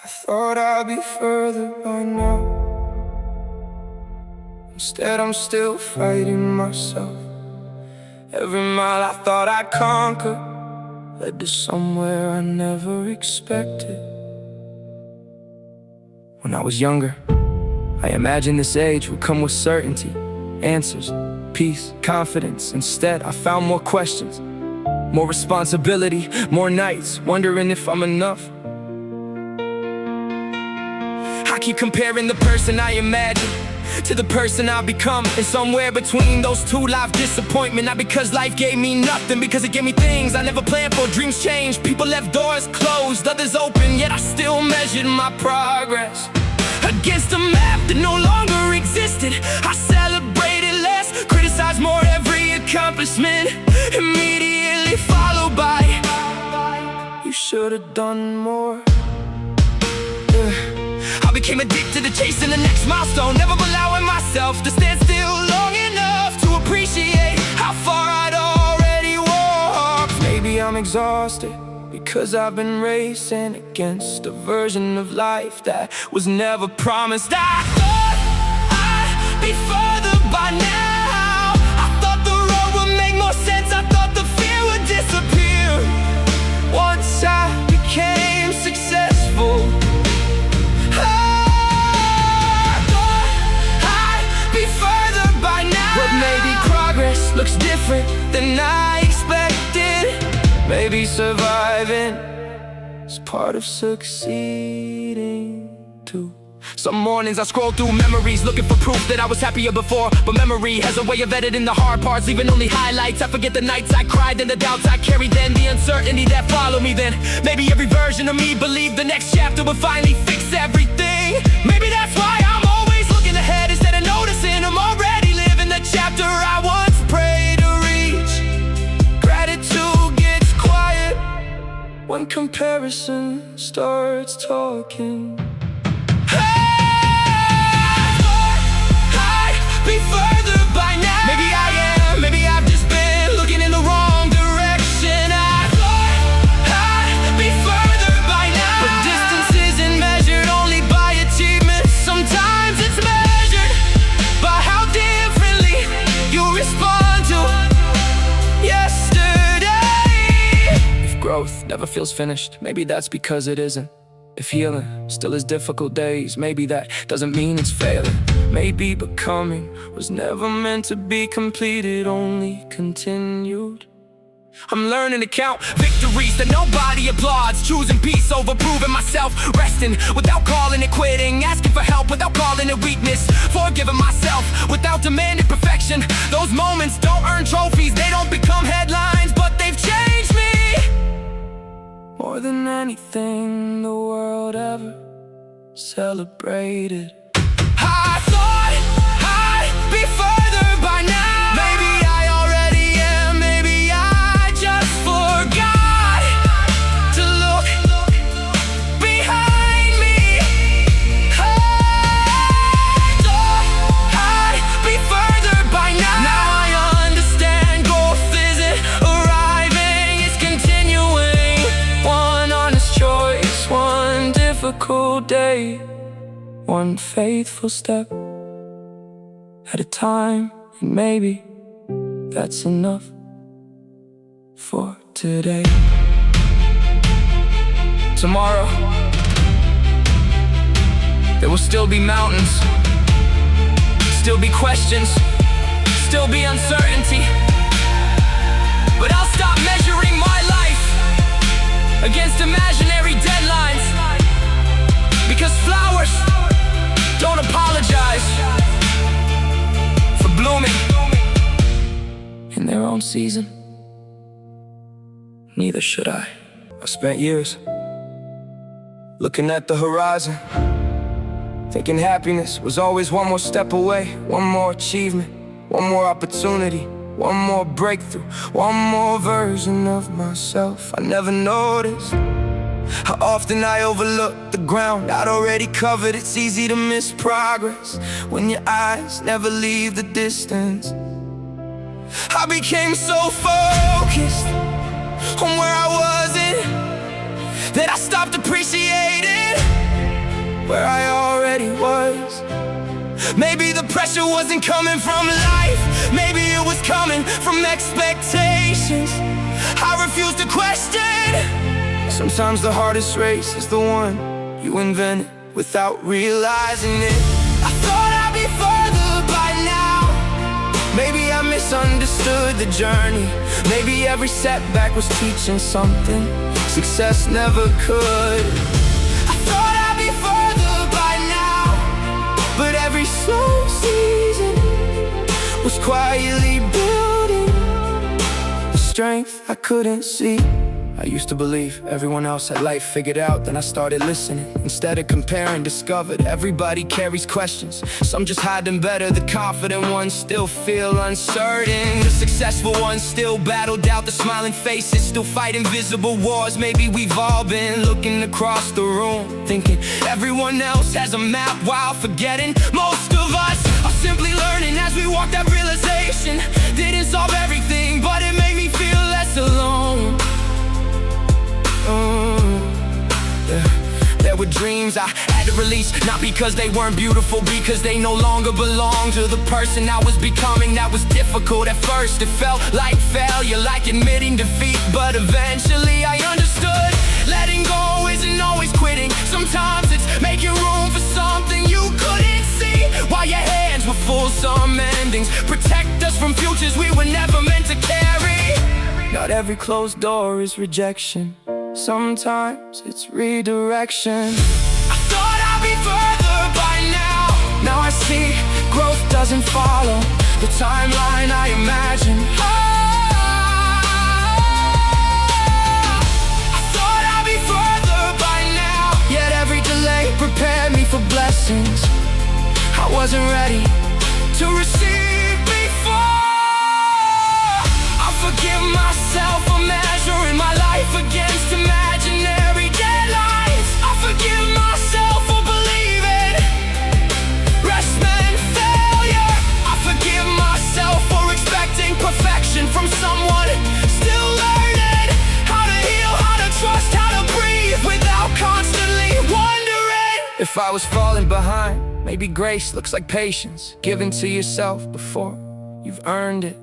I thought I'd be further by now. Instead I'm still fighting myself. Every mile I thought I'd conquer led to somewhere I never expected. When I was younger, I imagined this age would come with certainty, answers, peace, confidence. Instead, I found more questions, more responsibility, more nights wondering if I'm enough. I keep comparing the person I imagine to the person I've become, and somewhere between those two life disappointment. Not because life gave me nothing, because it gave me things I never planned for. Dreams changed, people left doors closed, others open, yet I still measured my progress against a map that no longer existed. I celebrated less, criticized more, every accomplishment immediately followed by you should have done more. I became addicted to chasing the next milestone, never allowing myself to stand still long enough to appreciate how far I'd already walked. Maybe I'm exhausted because I've been racing against a version of life that was never promised. I thought I'd be further by now. I thought the road would make more sense. I thought the fear would disappear once I became successful. But maybe progress looks different than I expected. Maybe surviving is part of succeeding too. Some mornings I scroll through memories looking for proof that I was happier before. But memory has a way of editing the hard parts, leaving only highlights. I forget the nights I cried and the doubts I carried then, the uncertainty that followed me then. Maybe every version of me believed the next chapter would finally fix everything. Maybe that's why I'm always looking ahead instead of noticing I'm already living the chapter I once prayed to reach. Gratitude gets quiet when comparison starts talking. Be further by now. Maybe I am, maybe I've just been looking in the wrong direction. I thought I'd be further by now. But distance isn't measured only by achievement. Sometimes it's measured by how differently you respond to yesterday. If growth never feels finished, maybe that's because it isn't. If healing still is difficult days, maybe that doesn't mean it's failing. Maybe becoming was never meant to be completed, only continued. I'm learning to count victories that nobody applauds, choosing peace over proving myself, resting without calling it quitting, asking for help without calling it weakness, forgiving myself without demanding perfection. Those moments don't earn trophies, they don't become headlines, but they've changed me more than anything the world ever celebrated. I thought I'd be further by now. Maybe I already am, maybe I just forgot to look behind me. I thought I'd be further by now. Now I understand growth isn't arriving, it's continuing. One honest choice, one difficult day, one faithful step at a time, and maybe that's enough for today. Tomorrow, there will still be mountains, still be questions, still be uncertainty. But I'll stop measuring my life against imaginary deadlines, because flowers don't apologize for blooming in their own season. Neither should I. I spent years looking at the horizon, thinking happiness was always one more step away, one more achievement, one more opportunity, one more breakthrough, one more version of myself. I never noticed how often I overlooked the ground I'd already covered. It's easy to miss progress when your eyes never leave the distance. I became so focused on where I wasn't that I stopped appreciating where I already was. Maybe the pressure wasn't coming from life, maybe it was coming from expectations I refused to question. Sometimes the hardest race is the one you invented without realizing it. I thought I'd be further by now. Maybe I misunderstood the journey. Maybe every setback was teaching something success never could. I thought I'd be further by now, but every slow season was quietly building the strength I couldn't see. I used to believe everyone else had life figured out. Then I started listening. Instead of comparing, discovered everybody carries questions. Some just hide them better. The confident ones still feel uncertain. The successful ones still battle doubt. The smiling faces still fight invisible wars. Maybe we've all been looking across the room, thinking everyone else has a map, while forgetting most of us are simply learning. As we walk that realization didn't solve everything, but it made me feel less alone. There were dreams I had to release, not because they weren't beautiful, because they no longer belonged to the person I was becoming. That was difficult at first, it felt like failure, like admitting defeat. But eventually I understood, letting go isn't always quitting. Sometimes it's making room for something you couldn't see. While your hands were full, some endings protect us from futures we were never meant to carry. Not every closed door is rejection, sometimes it's redirection. I thought I'd be further by now. Now I see growth doesn't follow the timeline I imagined. I thought I'd be further by now, yet every delay prepared me for blessings I wasn't ready to receive before. I forgive myself for measuring my life against imaginary deadlines. I forgive myself for believing rest meant failure. I forgive myself for expecting perfection from someone still learning how to heal, how to trust, how to breathe without constantly wondering if I was falling behind. Maybe grace looks like patience, giving to yourself before you've earned it.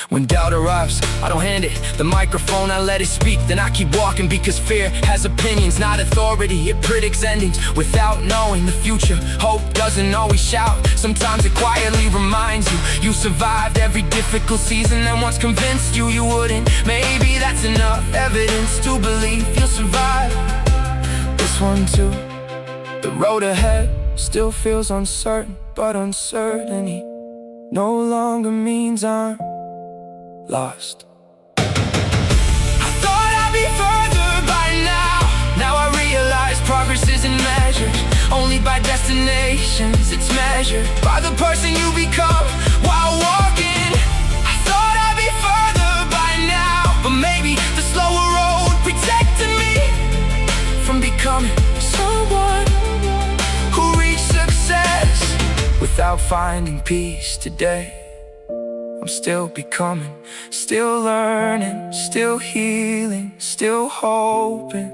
When doubt arrives, I don't hand it the microphone, I let it speak. Then I keep walking because fear has opinions, not authority. It predicts endings without knowing the future. Hope doesn't always shout, sometimes it quietly reminds you you survived every difficult season and once convinced you you wouldn't. Maybe that's enough evidence to believe you'll survive this one too. The road ahead still feels uncertain, but uncertainty no longer means I'm lost. I thought I'd be further by now. Now I realize progress isn't measured only by destinations. It's measured by the person you become while walking. I thought I'd be further by now, but maybe the slower road protected me from becoming someone who reached success without finding peace today. I'm still becoming, still learning, still healing, still hoping.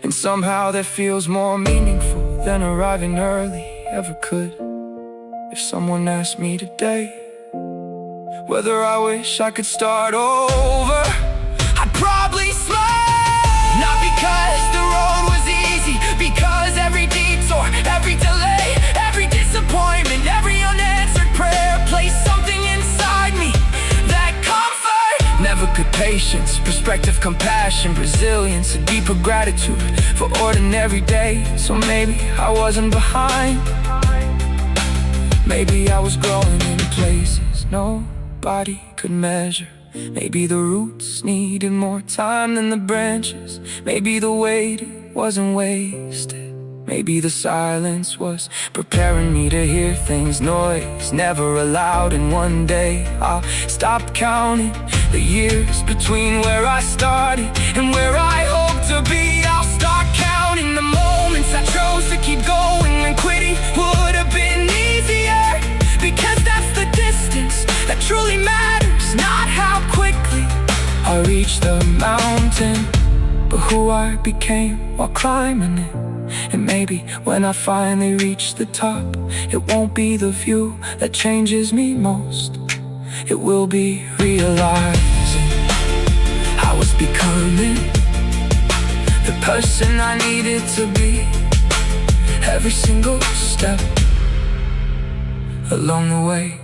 And somehow that feels more meaningful than arriving early ever could. If someone asked me today whether I wish I could start over, I'd probably smile. Not because the road was easy, because every detour, every delay, every disappointment, every unanswered prayer placed something inside me that comfort never could. Patience, perspective, compassion, resilience, a deeper gratitude for ordinary days. So maybe I wasn't behind, maybe I was growing in places nobody could measure. Maybe the roots needed more time than the branches. Maybe the wait wasn't wasted. Maybe the silence was preparing me to hear things noise never allowed. And one day I'll stop counting the years between where I started and where I hope to be. I'll start counting the moments I chose to keep going when quitting would have been easier. Because that's the distance that truly matters, not how quickly I reach the mountain, but who I became while climbing it. And maybe when I finally reach the top, it won't be the view that changes me most. It will be realizing I was becoming the person I needed to be. Every single step along the way